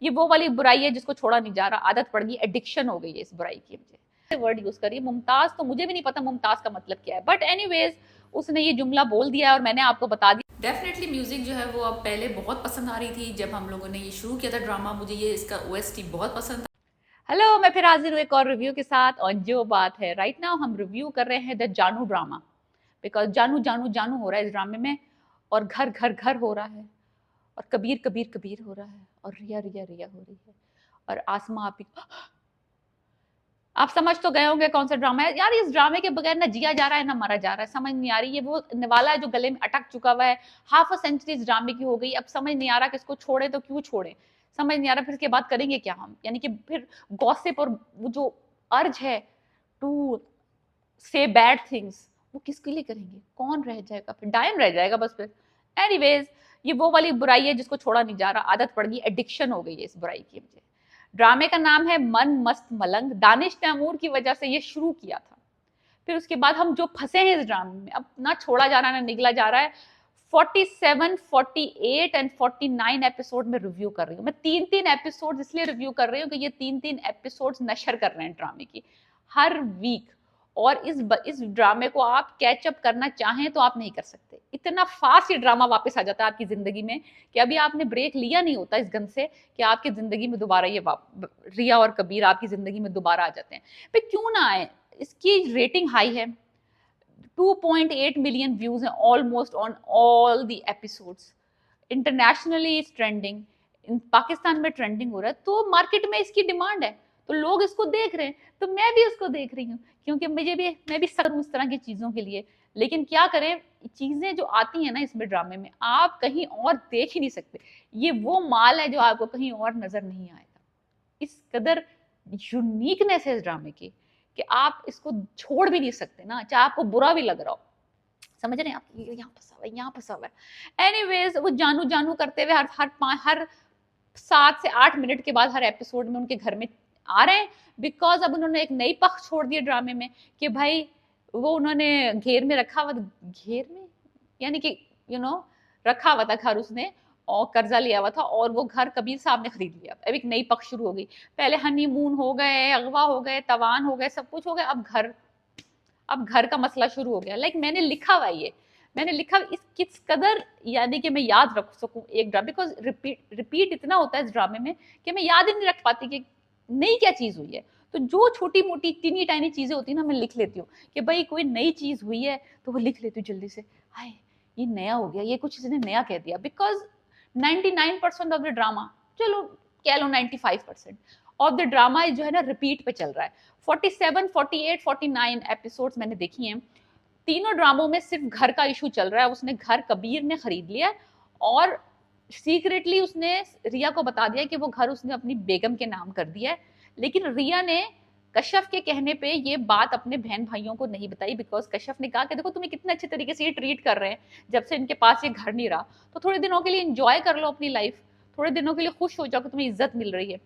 ये वो वाली बुराई है जिसको छोड़ा नहीं जा रहा, आदत पड़ गई, एडिक्शन हो गई है इस बुराई की मुझे। वर्ड यूज करिए मुमताज, तो मुझे भी नहीं पता मुमताज का मतलब क्या है, बट एनीवेज उसने ये जुमला बोल दिया और मैंने आपको बता दिया। डेफिनेटली म्यूजिक जो है वो अब पहले बहुत पसंद आ रही थी जब हम लोगों ने ये शुरू किया था ड्रामा। मुझे ये इसका ओएसटी बहुत पसंद था। हेलो, मैं फिर हाजिर हूँ एक और रिव्यू के साथ। और जो बात है राइट नाउ हम रिव्यू कर रहे हैं द जानू ड्रामा, बिकॉज जानू जानू जानू हो रहा है इस ड्रामे में, और घर घर घर हो रहा है, और कबीर कबीर कबीर हो रहा है, और रिया रिया रिया हो रही है, और आसमा आप समझ तो गए होंगे कौन सा ड्रामा है यार। इस ड्रामे के बगैर ना जिया जा रहा है ना मरा जा रहा है, समझ नहीं आ रही। ये वो निवाला है जो गले में अटक चुका हुआ है, हाफ अ सेंचुरी इस ड्रामे की हो गई, अब समझ नहीं आ रहा कि इसको छोड़े तो क्यों छोड़े, समझ नहीं आ रहा फिर इसके बाद करेंगे क्या हम, यानी कि फिर गॉसिप और वो जो अर्ज है टू से बैड थिंग्स वो किसके लिए करेंगे, कौन रह जाएगा फिर, डायन रह जाएगा बस फिर। एनीवेज ये वो वाली बुराई है जिसको छोड़ा नहीं जा रहा, आदत पड़ गई, एडिक्शन हो गई है इस बुराई की मुझे। ड्रामे का नाम है मन मस्त मलंग, दानिश तैमूर की वजह से ये शुरू किया था। फिर उसके बाद हम जो फंसे हैं इस ड्रामे में, अब ना छोड़ा जा रहा है ना निगला जा रहा है। 47, 48 एंड 49 एपिसोड में रिव्यू कर रही हूँ मैं, तीन तीन एपिसोड इसलिए रिव्यू कर रही हूँ कि ये तीन तीन एपिसोड नशर कर रहे हैं ड्रामे की हर वीक। और इस ड्रामे को आप कैचअप करना चाहें तो आप नहीं कर सकते, इतना फास्ट ये ड्रामा वापस आ जाता है आपकी जिंदगी में कि अभी आपने ब्रेक लिया नहीं होता इस गन से कि आपकी जिंदगी में दोबारा ये रिया और कबीर आपकी जिंदगी में दोबारा आ जाते हैं। पे क्यों ना आए, इसकी रेटिंग हाई है, 2.8 मिलियन व्यूज हैं almost on all the episodes, internationally is trending, Pakistan में ट्रेंडिंग हो रहा है, तो मार्केट में इसकी डिमांड है, तो लोग इसको देख रहे हैं, तो मैं भी उसको देख रही हूँ क्योंकि मैं भी सर हूँ इस तरह की चीजों के लिए। लेकिन क्या करें, चीजें जो आती हैं ना इसमें ड्रामे में आप कहीं और देख ही नहीं सकते, ये वो माल है जो आपको कहीं और नजर नहीं आएगा। इस कदर यूनिकनेस है इस ड्रामे की कि आप इसको छोड़ भी नहीं सकते ना, चाहे आपको बुरा भी लग रहा हो, समझ रहे हैं आप, यहाँ फंसा हुआ है, यहाँ फंसा हुआ है। एनीवेज वो जानू जानू करते हुए हर 7 से 8 मिनट के बाद हर एपिसोड में उनके घर में आ रहे हैं, बिकॉज अब उन्होंने एक नई पक्ष छोड़ दिया ड्रामे में कि भाई वो उन्होंने घेर में रखा हुआ, घेर में यानी कि रखा हुआ था घर उसने, और कर्जा लिया हुआ था, और वो घर कबीर साहब ने खरीद लिया। अब एक नई पक्ष शुरू हो गई, पहले हनीमून हो गए, अगवा हो गए, तवान हो गए, सब कुछ हो गया, अब घर का मसला शुरू हो गया। लाइक मैंने लिखा हुआ ये, मैंने लिखा इस किस कदर, यानी कि मैं याद रख सकूं एक ड्रामा, बिकॉज रिपीट रिपीट इतना होता है इस ड्रामे में कि मैं याद ही नहीं रख पाती कि नई क्या चीज हुई है। तो जो छोटी मोटी टीनी टाइनी चीजें होती है ना मैं लिख लेती हूँ कि भाई कोई नई चीज हुई है तो वो लिख लेती हूँ जल्दी से, हाय ये नया हो गया, ये कुछ इसने नया कह दिया, बिकॉज 99% ऑफ द ड्रामा, चलो कह लो 95% ऑफ द ड्रामा जो है ना रिपीट पे चल रहा है। 47, 48, 49 एपिसोड्स मैंने देखी हैं, तीनों ड्रामों में सिर्फ घर का इशू चल रहा है। उसने घर कबीर ने खरीद लिया और सीक्रेटली उसने रिया को बता दिया कि वो घर उसने अपनी बेगम के नाम कर दिया है, लेकिन रिया ने कश्यप के कहने पे ये बात अपने बहन भाइयों को नहीं बताई, बिकॉज कश्यप ने कहा कि देखो तुम्हें कितने अच्छे तरीके से ये ट्रीट कर रहे हैं जब से इनके पास ये घर नहीं रहा, तो थोड़े दिनों के लिए इंजॉय कर लो अपनी लाइफ, थोड़े दिनों के लिए खुश हो जाओ कि तुम्हें इज्जत मिल रही है।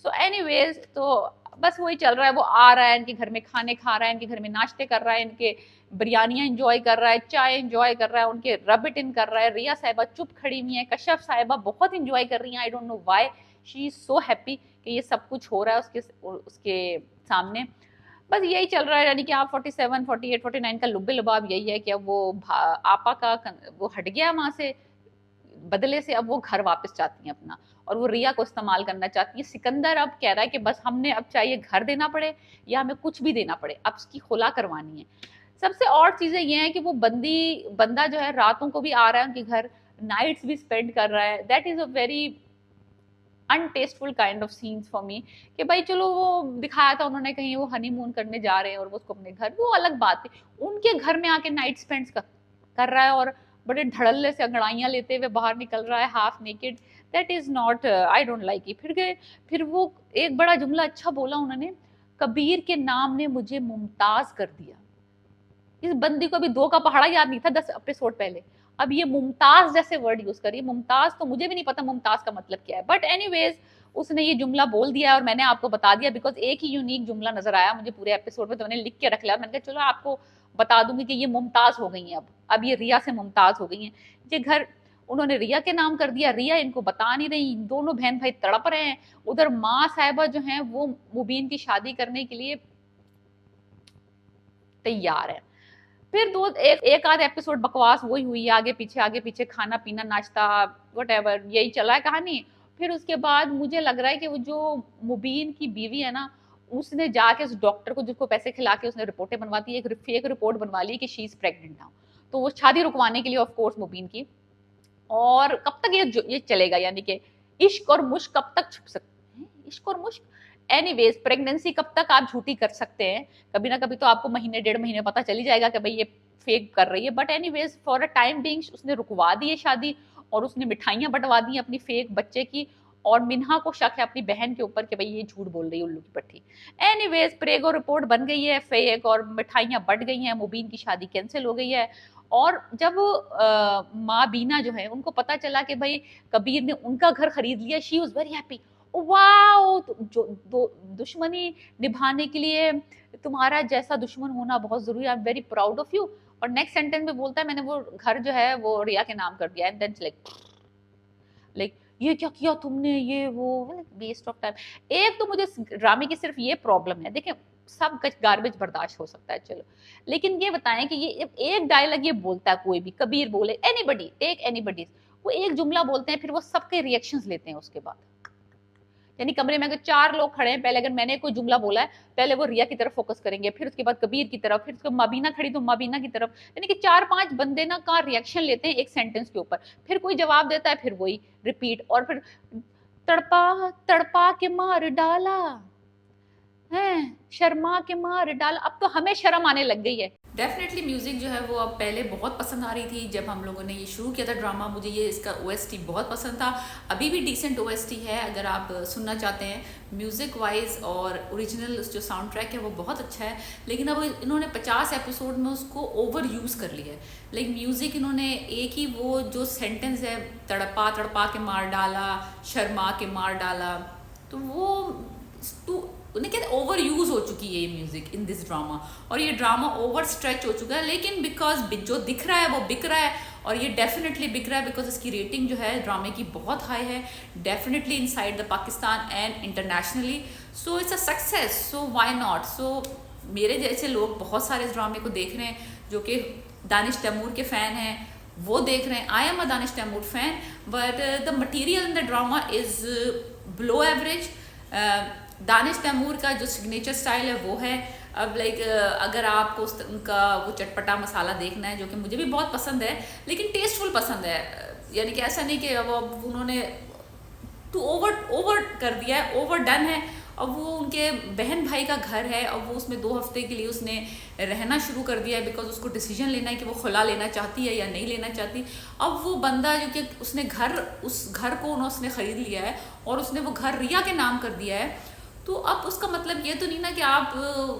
सो एनीवेज तो बस वही चल रहा है, वो आ रहा है इनके घर में खाने खा रहा है, इनके घर में नाश्ते कर रहा है, इनके बिरयानियां इंजॉय कर रहा है, चाय इंजॉय कर रहा है, उनके रब इट इन कर रहा है। रिया साहिबा चुप खड़ी हुई है, कश्यप साहिबा बहुत इंजॉय कर रही हैं, I don't know why she is so happy कि ये सब कुछ हो रहा है उसके सामने। बस यही चल रहा है, यानी कि आप 47, 48, 49 का लुब्बे लुबाब यही है कि अब वो आपा का वो हट गया वहां से, बदले से अब वो घर वापस चाहती हैं अपना, और वो रिया को इस्तेमाल करना चाहती है। सिकंदर अब कह रहा है कि बस हमने अब चाहिए घर देना पड़े या हमें कुछ भी देना पड़े, अब उसकी खुला करवानी है। सबसे और चीजें ये हैं कि वो बंदा जो है रातों को भी आ रहा है उनके घर, नाइट्स भी स्पेंड कर रहा है। That is a very untasteful kind of scenes for me कि भाई चलो वो दिखाया था उन्होंने कहीं वो हनीमून करने जा रहे हैं और वो उसको अपने घर, वो अलग बात है, उनके घर में आके नाइट स्पेंड कर रहा है और बड़े धड़ल्ले से अंगड़ाइयां लेते हुए बाहर निकल रहा है half naked. That is not, I don't like it. फिर वो एक बड़ा जुमला अच्छा बोला उन्होंने, कबीर के नाम ने मुझे मुमताज कर दिया। इस बंदी को अभी दो का पहाड़ा याद नहीं था 10 एपिसोड पहले, अब ये मुमताज जैसे वर्ड यूज करिए, मुमताज तो मुझे भी नहीं पता मुमताज का मतलब क्या है, बट एनीवेज उसने ये जुमला बोल दिया और मैंने आपको बता दिया, बिकॉज एक ही यूनिक जुमला नजर आया मुझे पूरे एपिसोड में, तो मैंने लिख के रख लिया। मैंने कहा चलो आपको बता दूंगी कि ये मुमताज हो गई हैं, अब ये रिया से मुमताज हो गई हैं। ये घर उन्होंने रिया के नाम कर दिया, रिया इनको बता नहीं रही, दोनों बहन भाई तड़प रहे हैं। उधर माँ साहिबा जो हैं वो मुबीन की शादी करने के लिए तैयार है। फिर एक आध एपिसोड बकवास वही हुई, आगे पीछे खाना पीना नाश्ता वट यही चला है कहानी। फिर उसके बाद मुझे लग रहा है कि वो जो मुबीन की बीवी है ना, उसने जाके उस डॉक्टर को जिसको पैसे खिला के उसने रिपोर्टें बनवाती है, एक फेक रिपोर्ट बनवा ली कि शी इज प्रेग्नेंट नाउ। तो वो शादी रुकवाने के लिए ऑफ कोर्स मुबीन की। और कब तक ये चलेगा, यानी कि इश्क और मुश्क कब तक छुप सकते हैं, इश्क और मुश्क। एनीवेज प्रेगनेंसी कब तक आप झूठी कर सकते हैं, कभी ना कभी तो आपको महीने डेढ़ महीने पता चल ही जाएगा कि भाई ये फेक कर रही है। But anyways for a time being उसने रुकवा दी है शादी, और उसने मिठाइयां बंटवा दी अपनी फेक बच्चे की। और मिन्हा को शक है अपनी बहन के ऊपर कि भाई ये झूठ बोल रही है उल्लू की पट्टी। एनीवेज प्रेगो रिपोर्ट बन गई है फेक, और मिठाइयां बट गई हैं, मुबीन की शादी कैंसिल हो गई है। और जब माँ बीना जो है उनको पता चला कि भाई कबीर ने उनका घर खरीद लिया, she was very happy. Wow, जो दुश्मनी निभाने के लिए तुम्हारा जैसा दुश्मन होना बहुत जरूरी है, I am very proud of you. और नेक्स्ट सेंटेंस में बोलता है मैंने वो घर जो है वो रिया के नाम कर दिया। एंड देन लाइक ये क्या किया तुमने, ये वो वेस्ट ऑफ टाइम। एक तो मुझे ड्रामे की सिर्फ ये प्रॉब्लम है, देखें सब गार्बेज बर्दाश्त हो सकता है चलो, लेकिन ये बताएं कि ये एक डायलॉग ये बोलता है कोई भी, कबीर बोले, एनीबडी टेक एनीबडी, वो एक जुमला बोलते हैं फिर वो सबके रिएक्शंस लेते हैं उसके बाद। यानी कमरे में अगर 4 लोग खड़े हैं, पहले अगर मैंने कोई जुमला बोला है पहले वो रिया की तरफ फोकस करेंगे, फिर उसके बाद कबीर की तरफ, फिर उसके माबीना खड़ी तो माबीना की तरफ। यानी कि 4-5 बंदे ना का रिएक्शन लेते हैं एक सेंटेंस के ऊपर, फिर कोई जवाब देता है, फिर वही रिपीट, और फिर तड़पा तड़पा के मार डाला है, शर्मा के मार डाला। अब तो हमें शर्म आने लग गई है। डेफिनेटली म्यूज़िक जो है वो अब पहले बहुत पसंद आ रही थी जब हम लोगों ने ये शुरू किया था ड्रामा। मुझे ये इसका OST बहुत पसंद था, अभी भी डिसेंट OST है अगर आप सुनना चाहते हैं म्यूज़िक वाइज। और ओरिजिनल जो साउंड ट्रैक है वो बहुत अच्छा है, लेकिन अब इन्होंने 50 एपिसोड में उसको ओवर यूज़ कर लिया है। लेकिन म्यूज़िक इन्होंने एक ही वो जो सेंटेंस है, तड़पा तड़पा के मार डाला, शर्मा के मार डाला, तो वो उन्हें कहते ओवर यूज हो चुकी है ये म्यूजिक इन दिस ड्रामा, और ये ड्रामा ओवर स्ट्रेच हो चुका है। लेकिन बिकॉज जो दिख रहा है वो बिक रहा है, और ये डेफिनेटली बिक रहा है बिकॉज इसकी रेटिंग जो है ड्रामे की बहुत हाई है, definitely inside the Pakistan and internationally. So it's a success, so why not. So मेरे जैसे लोग बहुत सारे इस ड्रामे को देख रहे हैं, जो कि दानिश तैमूर के फ़ैन हैं, वो देख रहे हैं। I am a Danish Taimur fan, but the material in the drama is below average. Danish Taimur का जो सिग्नेचर स्टाइल है वो है। अब अगर आपको उनका वो चटपटा मसाला देखना है, जो कि मुझे भी बहुत पसंद है, लेकिन टेस्टफुल पसंद है, यानी कि ऐसा नहीं कि अब उन्होंने टू ओवर कर दिया है, ओवर डन है। अब वो उनके बहन भाई का घर है, अब वो उसमें 2 हफ्ते के लिए उसने रहना शुरू कर दिया है, बिकॉज उसको डिसीजन लेना है कि वो खुला लेना चाहती है या नहीं लेना चाहती। अब वो बंदा जो कि उसने उस घर को उसने ख़रीद लिया है, और उसने वो घर रिया के नाम कर दिया है। तो अब उसका मतलब ये तो नहीं ना कि आप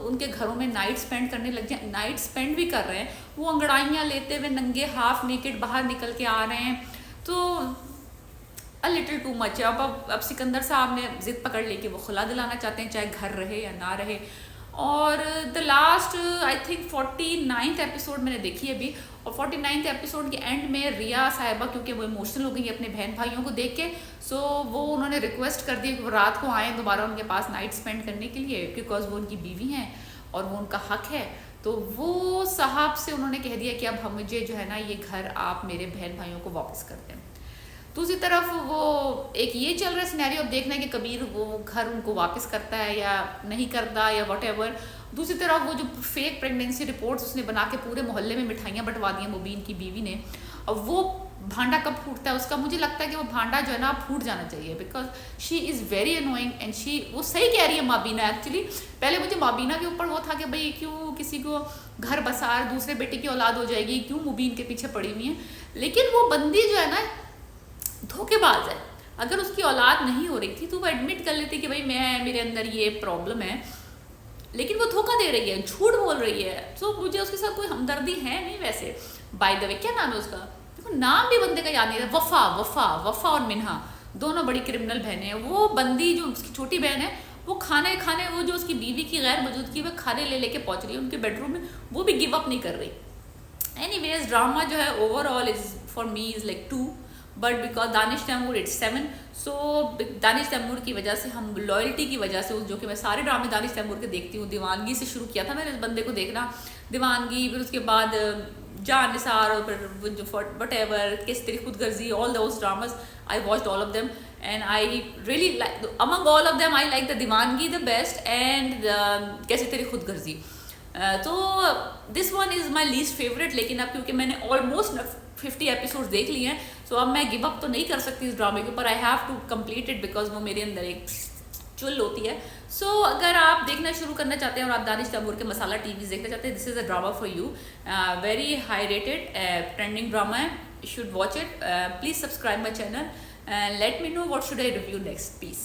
उनके घरों में नाइट स्पेंड करने लग जाए। नाइट स्पेंड भी कर रहे हैं, वो अंगड़ाइयाँ लेते हुए नंगे हाफ नेकेड बाहर निकल के आ रहे हैं, तो अ लिटिल टू मच है। अब सिकंदर साहब ने जिद पकड़ ली कि वो खुला दिलाना चाहते हैं, चाहे घर रहे या ना रहे। और the last I think 49th episode मैंने देखी है अभी, और 49th एपिसोड के एंड में रिया साहिबा, क्योंकि वो इमोशनल हो गई अपने बहन भाइयों को देख के, सो वो उन्होंने रिक्वेस्ट कर दी कि वो रात को आएँ दोबारा उनके पास नाइट स्पेंड करने के लिए, बिकॉज वो उनकी बीवी हैं और वो उनका हक है। तो वो साहब से उन्होंने कह दिया कि अब मुझे जो है ना ये घर आप मेरे बहन भाइयों को वापस कर दें। दूसरी तरफ वो एक ये चल रहा है सिनेरियो, अब देखना है कि कबीर वो घर उनको वापस करता है या नहीं करता या वॉटेवर। दूसरी तरफ वो जो फेक प्रेगनेंसी रिपोर्ट्स उसने बना के पूरे मोहल्ले में मिठाइयाँ बंटवा दी हैं मुबीन की बीवी ने, अब वो भांडा कब फूटता है उसका, मुझे लगता है कि वो भांडा जो है ना फूट जाना चाहिए, because she is very annoying and वो सही कह रही है माबीना। एक्चुअली पहले मुझे माबीना के ऊपर वो था कि भाई क्यों किसी को घर बसार दूसरे बेटे की औलाद हो जाएगी, क्यों मुबीन के पीछे पड़ी हुई है। लेकिन वो बंदी जो है ना धोखेबाज है। अगर उसकी औलाद नहीं हो रही थी तो वो एडमिट कर लेती कि भाई मेरे अंदर ये प्रॉब्लम है, लेकिन वो धोखा दे रही है, झूठ बोल रही है। तो मुझे उसके साथ कोई हमदर्दी है नहीं। वैसे बाय द वे क्या नाम है उसका, देखो नाम भी बंदे का याद नहीं है। वफा और मिन्हा दोनों बड़ी क्रिमिनल बहनें हैं। वो बंदी जो उसकी छोटी बहन है वो खाने वो जो उसकी बीवी की गैर मौजूदगी में खाने ले लेके पहुंच रही है उनके बेडरूम में, वो भी गिव अप नहीं कर रही। एनीवेज ड्रामा जो है overall is for me is like 2, but because Danish Taimur it's 7, so Danish Taimur की वजह से, हम लॉयल्टी की वजह से, जो कि मैं सारे ड्रामे दानिश तैमूर के देखती हूँ, दीवानगी से शुरू किया था मैंने इस बंदे को देखना, दीवानगी, फिर उसके बाद जान निसार, और फिर जो what ever, Kis Teri Khudgarzi, all those dramas I watched all of them and I really like, among all of them I like the Deewangi the best and Kaise Teri Khudgarzi. तो this one is my least favourite, लेकिन अब क्योंकि मैंने almost 50 episodes देख लिए हैं, सो अब मैं गिव अप तो नहीं कर सकती इस ड्रामे के ऊपर, I have to complete it because वो मेरे अंदर एक चुल होती है। सो अगर आप देखना शुरू करना चाहते हैं और आप दानिश तैमूर के मसाला टीवीज देखना चाहते हैं, this is a drama for you, very high rated trending drama है, you should watch it, please subscribe my channel, let me know what should I review next, please.